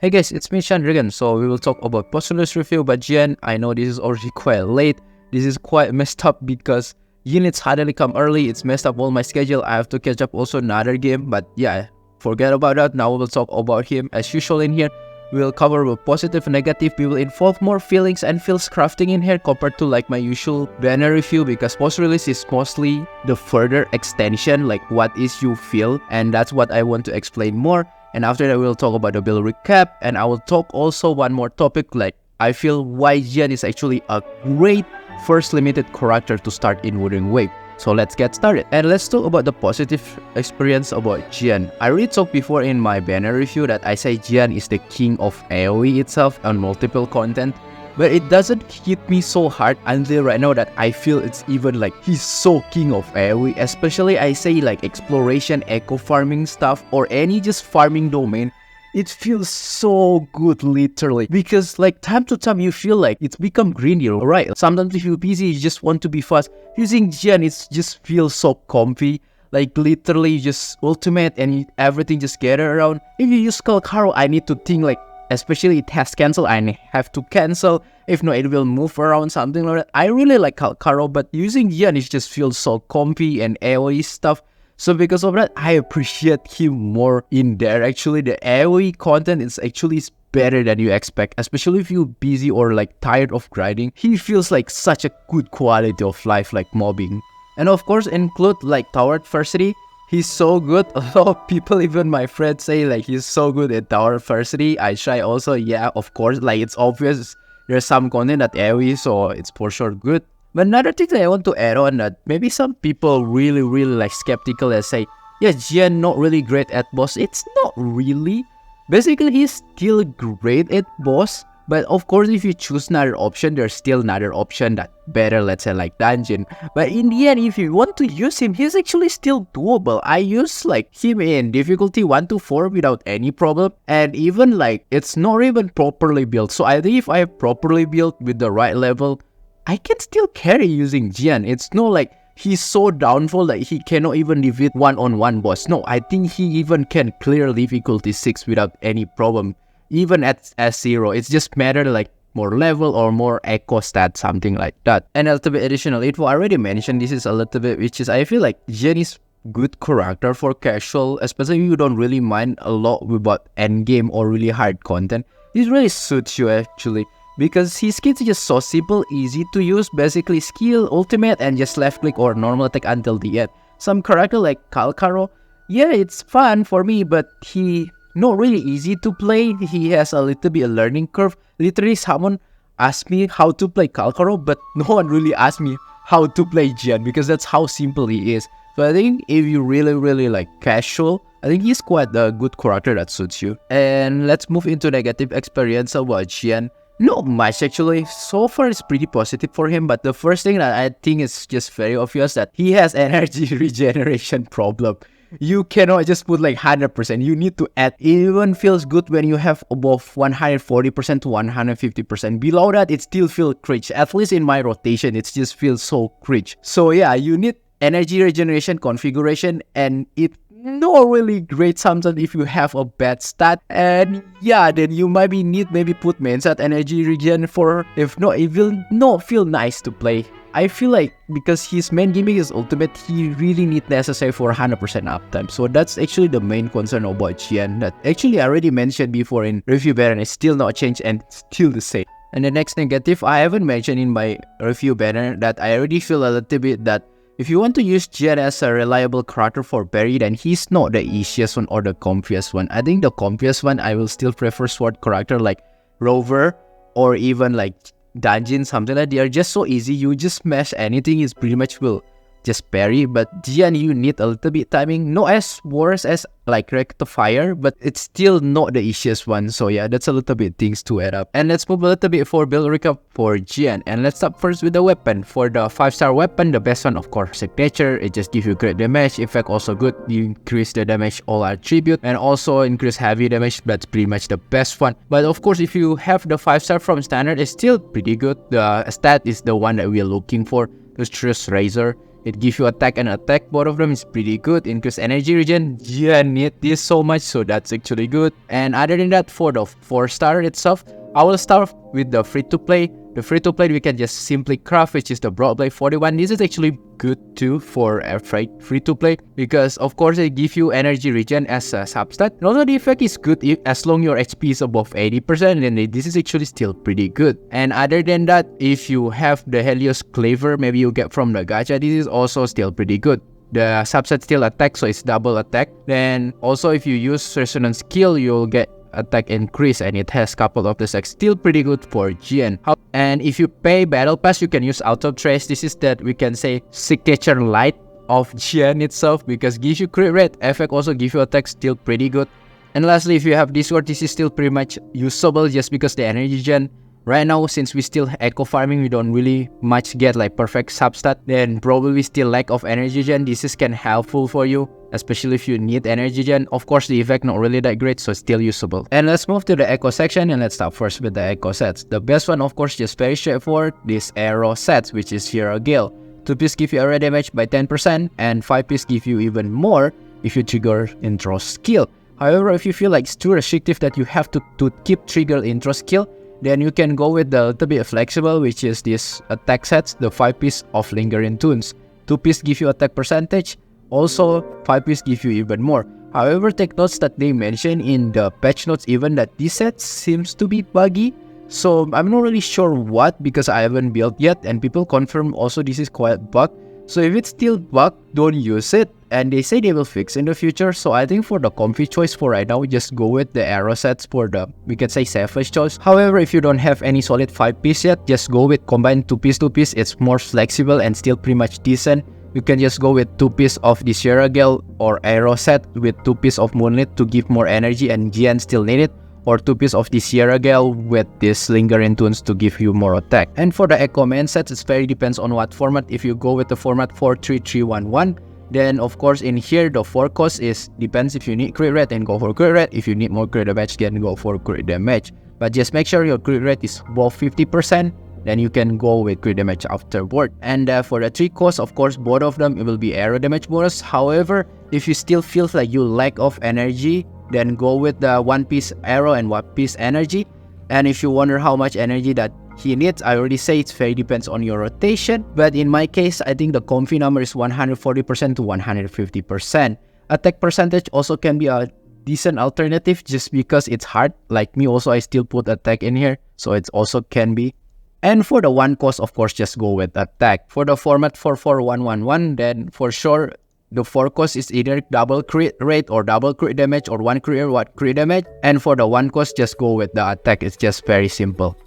Hey guys, it's me Chandrigan. So we will talk about posthumous review by Jiyan. I know this is already quite late. This is quite messed up because units suddenly come early. It's messed up all my schedule. I have to catch up also another game. But yeah, forget about that. Now we will talk about him as usual in here. We will cover the positive and negative. We will involve more feelings and feels crafting in here compared to like my usual banner review, because post-release is mostly the further extension, like what is you feel, and that's what I want to explain more. And after that, we'll talk about the build recap, and I will talk also one more topic, like I feel why Jiyan is actually a great first limited character to start in Wuthering Wave. So let's get started. And let's talk about the positive experience about Jiyan. I already talked before in my banner review that I say Jiyan is the king of AoE itself on multiple content. But it doesn't hit me so hard until right now that I feel it's even like he's so king of AoE. Especially I say like exploration, eco farming stuff, or any just farming domain. It feels so good literally, because like time to time you feel like it's become greenier, right? Sometimes if you're busy, you just want to be fast. Using Jiyan, it just feels so comfy. Like literally just ultimate and everything just gather around. If you use Kalkaro, I need to think like, especially it has cancel, I have to cancel. If not, it will move around, something like that. I really like Kalkaro, but using Jiyan, it just feels so comfy and AoE stuff. So because of that, I appreciate him more in there. Actually, the AoE content is actually better than you expect, especially if you're busy or like tired of grinding. He feels like such a good quality of life, like mobbing. And of course, include like tower adversity. He's so good. A lot of people, even my friends, say like he's so good at tower adversity. I try also, yeah, of course, like it's obvious there's some content that AoE, so it's for sure good. But another thing that I want to add on, that maybe some people really like skeptical and say, yeah, Jiyan not really great at boss. It's not really. Basically, he's still great at boss. But of course, if you choose another option, there's still another option that better, let's say like dungeon. But in the end, if you want to use him, he's actually still doable. I use like him in difficulty 1 to 4 without any problem. And even like, it's not even properly built. So I think if I have properly built with the right level, I can still carry using Jiyan. It's not like he's so downfall that he cannot even defeat one-on-one boss. No, I think he even can clear difficulty 6 without any problem. Even at S0, it's just matter like more level or more echo stat, something like that. And a little bit additional info, I already mentioned this is a little bit, which is I feel like Jiyan is good character for casual, especially if you don't really mind a lot about endgame or really hard content. This really suits you actually, because his skills is just so simple, easy to use, basically skill, ultimate, and just left click or normal attack until the end. Some character like Kalkaro, yeah, it's fun for me, but he not really easy to play. He has a little bit a learning curve. Literally, someone asked me how to play Kalkaro, but no one really asked me how to play Jiyan, because that's how simple he is. So I think if you really like casual, I think he's quite a good character that suits you. And let's move into negative experience about Jiyan. Not much actually. So far it's pretty positive for him, but the first thing that I think is just very obvious that he has energy regeneration problem. You cannot just put like 100%. You need to add. It even feels good when you have above 140% to 150%. Below that, it still feels cringe. At least in my rotation, it just feels so cringe. So yeah, you need energy regeneration configuration, and it not really great sometimes if you have a bad stat. And yeah, then you maybe put main stat energy regen for, if not, it will not feel nice to play. I feel like because his main gimmick is ultimate, he really need necessary for 100% uptime. So that's actually the main concern about Jiyan, that actually I already mentioned before in review banner, and it's still not changed and still the same. And the next negative I haven't mentioned in my review banner, that I already feel a little bit that if you want to use Jiyan as a reliable character for Barry, then he's not the easiest one or the comfiest one. I think the comfiest one, I will still prefer sword character like Rover or even like Dungeon, something like that. They are just so easy. You just smash anything, is pretty much will just parry. But Jiyan, you need a little bit timing. Not as worse as like Rectifier, but it's still not the easiest one. So yeah, that's a little bit things to add up. And let's move a little bit for build recap for Jiyan. And let's start first with the weapon. For the 5-star weapon, the best one, of course, Signature. It just gives you great damage. Effect also good. You increase the damage all attribute, and also increase heavy damage. That's pretty much the best one. But of course, if you have the 5-star from standard, it's still pretty good. The stat is the one that we are looking for. Lustrous Razor. It gives you attack and attack. Both of them is pretty good. Increase energy regen. Yeah, need this so much, so that's actually good. And other than that, for the 4-star itself, I will start with the free-to-play. The free-to-play we can just simply craft, which is the Broadblade 41. This is actually good too for a free-to-play because of course it gives you energy regen as a substat. And also the effect is good as long your HP is above 80%, then this is actually still pretty good. And other than that, if you have the Helios Claver, maybe you get from the gacha, this is also still pretty good. The subset still attack, so it's double attack. Then also if you use resonance skill, you'll get attack increase, and it has couple of the sex, still pretty good for Jiyan. And if you pay battle pass, you can use auto trace. This is that we can say signature light of Jiyan itself, because gives you crit rate, effect also give you attack, still pretty good. And lastly, if you have Discord, this is still pretty much usable just because the energy gen. Right now, since we still echo farming, we don't really much get like perfect substat, then probably still lack of energy gen. This is can helpful for you, especially if you need energy gen. Of course, the effect not really that great, so still usable. And let's move to the echo section, and let's start first with the echo sets. The best one, of course, just very straightforward, this arrow set, which is here a Gale. 2-piece give you area damage by 10%, and 5-piece give you even more if you trigger intro skill. However, if you feel like it's too restrictive that you have to keep trigger intro skill, then you can go with the little bit flexible, which is this attack sets, the 5-piece of Lingering Tunes. 2-piece give you attack percentage, also 5-piece give you even more. However, take notes that they mention in the patch notes even that this set seems to be buggy. So I'm not really sure what, because I haven't built yet, and people confirm also this is quite bug. So if it's still bug, don't use it. And they say they will fix in the future. So I think for the comfy choice for right now, just go with the arrow sets for the, we can say, safest choice. However, if you don't have any solid 5-piece yet, just go with combined 2-piece. It's more flexible and still pretty much decent. You can just go with 2-piece of the Sierra Gale or arrow set with 2-piece of Moonlit to give more energy and Jiyan still need it. Or 2-piece of the Sierra Gale with this Lingering Tunes to give you more attack. And for the Echo main sets, it very depends on what format. If you go with the format 4-3-3-1-1, then of course in here the 4 cost is depends. If you need crit rate, then go for crit rate. If you need more crit damage, then go for crit damage. But just make sure your crit rate is above 50%, then you can go with crit damage afterward. And for the 3 cost, of course both of them, it will be arrow damage bonus. However, if you still feel like you lack of energy, then go with the 1-piece arrow and 1-piece energy. And if you wonder how much energy that he needs, I already say it's very depends on your rotation. But in my case, I think the comfy number is 140% to 150%. Attack percentage also can be a decent alternative just because it's hard. Like me also, I still put attack in here, so it also can be. And for the 1 cost, of course, just go with attack. For the format 4-4-1-1-1, then for sure, the 4 cost is either double crit rate or double crit damage or 1 crit or 1 crit damage. And for the 1 cost, just go with the attack. It's just very simple.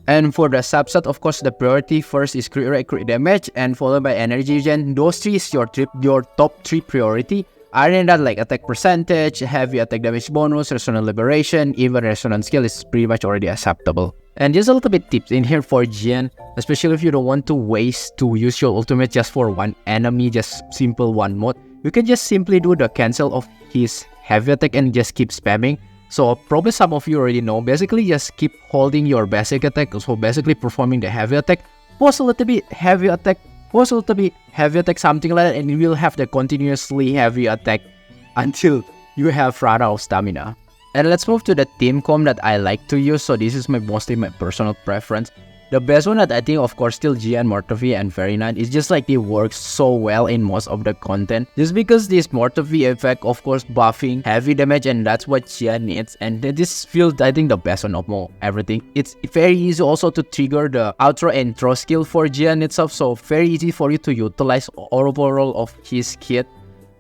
And for the subset, of course, the priority first is crit rate, crit damage, and followed by energy gen. Those 3 is your top 3 priority. Other than that, like attack percentage, heavy attack damage bonus, resonant liberation, even resonant skill is pretty much already acceptable. And just a little bit tips in here for Jiyan, especially if you don't want to waste to use your ultimate just for one enemy, just simple one mode. You can just simply do the cancel of his heavy attack and just keep spamming. So probably some of you already know, basically just keep holding your basic attack, so basically performing the heavy attack, pause a little bit, heavy attack, pause a little bit, heavy attack, something like that, and you will have the continuously heavy attack until you have run out of stamina. And let's move to the team comp that I like to use. So this is mostly my personal preference. The best one that I think, of course, still Jiyan, Mortavi, and Fairy Knight. It's just like they work so well in most of the content. Just because this Mortavi effect, of course, buffing heavy damage, and that's what Jiyan needs. And this feels, I think, the best one of everything. It's very easy also to trigger the outro and intro skill for Jiyan itself. So very easy for you to utilize overall of his kit.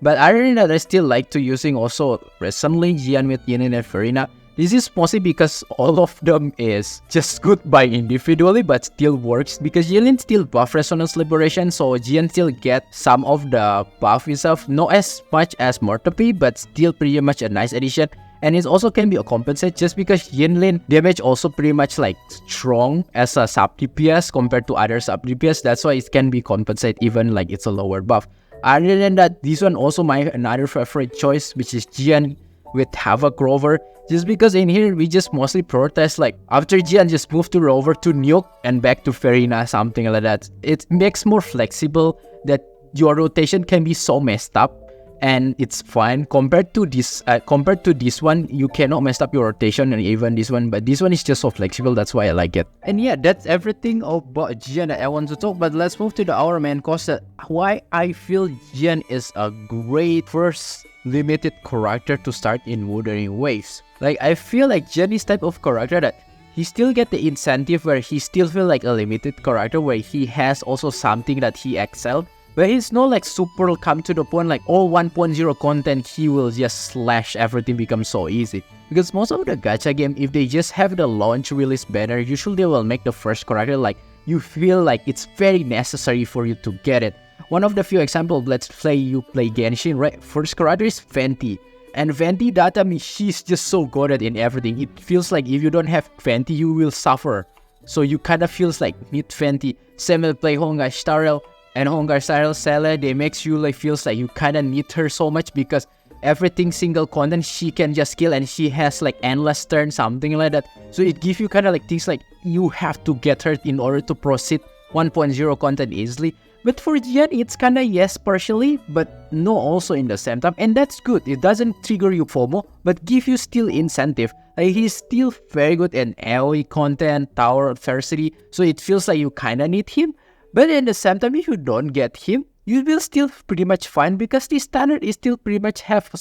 But other than that, I still like to using also recently Jiyan with Yinlin and Farina. This is mostly because all of them is just good by individually, but still works because Yinlin still buff Resonance Liberation, so Jiyan still get some of the buff itself. Not as much as Mortapi, but still pretty much a nice addition. And it also can be a compensate just because Yinlin damage also pretty much like strong as a sub DPS compared to other sub DPS. That's why it can be compensate even like it's a lower buff. Other than that, this one also my another favorite choice, which is Jiyan with Havoc Rover. Just because in here we just mostly prioritize like after Jiyan just move to Rover to Nuke and back to Farina, something like that. It makes more flexible that your rotation can be so messed up, and it's fine compared to this one. You cannot mess up your rotation, and even this one, but this one is just so flexible. That's why I like it. And yeah, that's everything about Jiyan that I want to talk. But let's move to our main cause, why I feel Jiyan is a great first limited character to start in Wuthering Waves. Like, I feel like Jiyan is type of character that he still get the incentive where he still feel like a limited character, where he has also something that he excelled. But he's not like super come to the point like all 1.0 content he will just slash everything becomes so easy. Because most of the gacha game, if they just have the launch release banner, usually they will make the first character like you feel like it's very necessary for you to get it. One of the few examples, let's say you play Genshin, right? First character is Venti. And Venti data means she's just so good in everything. It feels like if you don't have Venti, you will suffer. So you kind of feels like need Venti. Same will play Hongai Starrel. And Hongar Cyril Sele, they makes you like feels like you kinda need her so much because everything single content she can just kill, and she has like endless turn, something like that. So it gives you kinda like things like you have to get her in order to proceed 1.0 content easily. But for Jiyan, it's kinda yes partially, but no also in the same time, and that's good. It doesn't trigger you FOMO, but give you still incentive. Like he's still very good in AoE content, Tower Adversity, so it feels like you kinda need him. But at the same time, if you don't get him, you will still pretty much fine because the standard is still pretty much have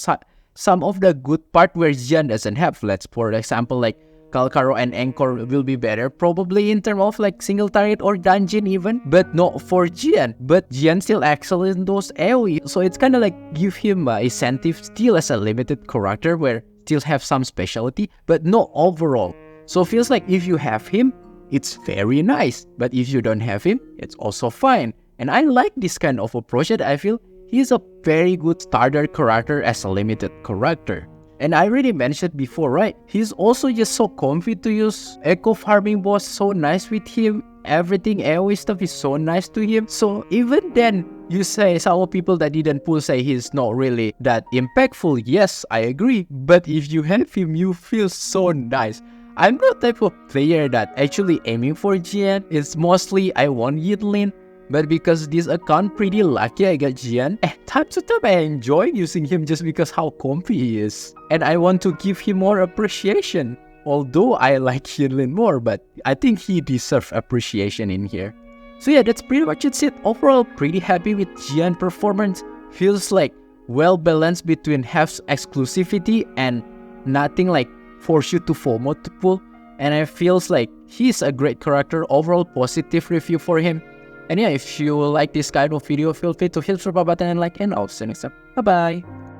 some of the good part where Jiyan doesn't have. Let's for example like Kalkaro and Anchor will be better probably in terms of like single target or dungeon even, but not for Jiyan. But Jiyan still excels in those AoE, so it's kind of like give him incentive still as a limited character where still have some specialty, but not overall. So feels like if you have him, it's very nice, but if you don't have him, it's also fine. And I like this kind of approach that I feel he's a very good starter character as a limited character. And I already mentioned before, right? He's also just so comfy to use. Echo farming was so nice with him. Everything AoE stuff is so nice to him. So even then, you say some people that didn't pull say he's not really that impactful. Yes, I agree. But if you have him, you feel so nice. I'm not the type of player that actually aiming for Jiyan. It's mostly I want yinlin, but because this account pretty lucky I got Jiyan. Time to time I enjoy using him just because how comfy he is. And I want to give him more appreciation. Although I like yinlin more, but I think he deserves appreciation in here. So yeah, that's pretty much it. Overall, pretty happy with Jiyan performance. Feels like well balanced between have exclusivity and nothing like force you to FOMO to pull, and it feels like he's a great character. Overall positive review for him. And yeah, if you like this kind of video, feel free to hit the subscribe button and like, and I'll see you next time. Bye bye.